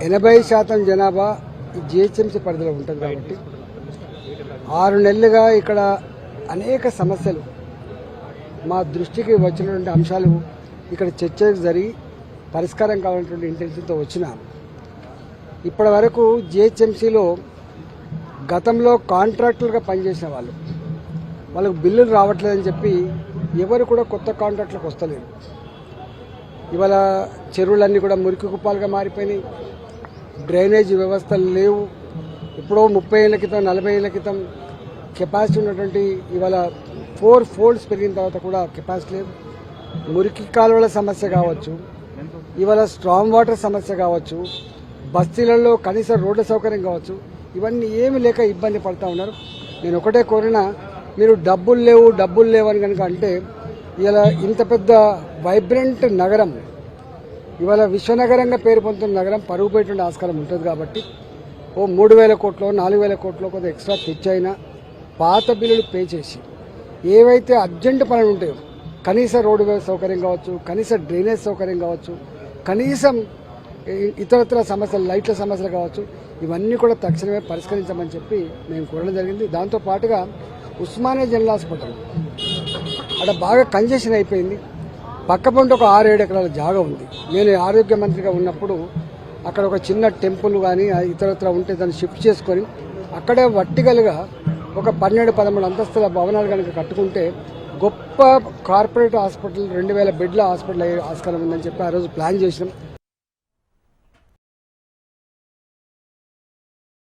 80% జనాభా ఈ జిహెచ్ఎంసీ పరిధిలో ఉంటుంది కాబట్టి 6 నెలలుగా ఇక్కడ అనేక సమస్యలు మా దృష్టికి వచ్చినటువంటి అంశాలు ఇక్కడ చర్చ జరిగి పరిష్కారం కావాలన్నటువంటి ఇంటెన్షన్తో వచ్చిన ఇప్పటి వరకు జిహెచ్ఎంసీలో గతంలో కాంట్రాక్టర్గా పనిచేసిన వాళ్ళకు బిల్లులు రావట్లేదని చెప్పి ఎవరు కూడా కొత్త కాంట్రాక్టులకు వస్తలేరు. ఇవాళ చెరువులన్నీ కూడా మురికి కుప్పాలుగా మారిపోయినాయి. డ్రైనేజ్ వ్యవస్థలు లేవు. ఎప్పుడో 30 ఏళ్ల క్రితం 40 ఏళ్ల క్రితం కెపాసిటీ ఉన్నటువంటి ఇవాళ 4 ఫోల్డ్స్ పెరిగిన తర్వాత కూడా కెపాసిటీ లేదు. మురికి కాలువల సమస్య కావచ్చు, ఇవాళ స్ట్రాంగ్ వాటర్ సమస్య కావచ్చు, బస్తీలలో కనీస రోడ్ల సౌకర్యం కావచ్చు, ఇవన్నీ ఏమి లేక ఇబ్బంది పడుతూ ఉన్నారు. నేను ఒకటే కోరినా, మీరు డబ్బులు లేవు అని కనుక అంటే ఇవాళ ఇంత పెద్ద వైబ్రెంట్ నగరం, ఇవాళ విశ్వనగరంగా పేరు పొందుతున్న నగరం పరుగు పోయేటువంటి ఆస్కారం ఉంటుంది. కాబట్టి ఓ 3,000 కోట్లు 4,000 కోట్లు కొంత ఎక్స్ట్రా తెచ్చైనా పాత బిల్లులు పే చేసి ఏవైతే అర్జెంట్ పనులు ఉంటాయో, కనీస రోడ్డు సౌకర్యం కావచ్చు, కనీస డ్రైనేజ్ సౌకర్యం కావచ్చు, కనీసం ఇతరత్ర సమస్యలు లైట్ల సమస్యలు కావచ్చు, ఇవన్నీ కూడా తక్షణమే పరిష్కరించమని చెప్పి మేము కోరడం జరిగింది. దాంతోపాటుగా ఉస్మానియా జనరల్ హాస్పిటల్ అక్కడ బాగా కంజెషన్ అయిపోయింది. పక్క పంట ఒక 6-7 ఎకరాల జాగా ఉంది. నేను ఆరోగ్య మంత్రిగా ఉన్నప్పుడు అక్కడ ఒక చిన్న టెంపుల్ కానీ ఇతరత్ర ఉంటే దాన్ని షిఫ్ట్ చేసుకొని అక్కడే వర్టికల్గా ఒక 12-13 అంతస్తుల భవనాలు కనుక కట్టుకుంటే గొప్ప కార్పొరేట్ హాస్పిటల్ 2,000 బెడ్ల హాస్పిటల్ అయ్యే ఆస్కారం ఉందని చెప్పి ఆ రోజు ప్లాన్ చేసినాం.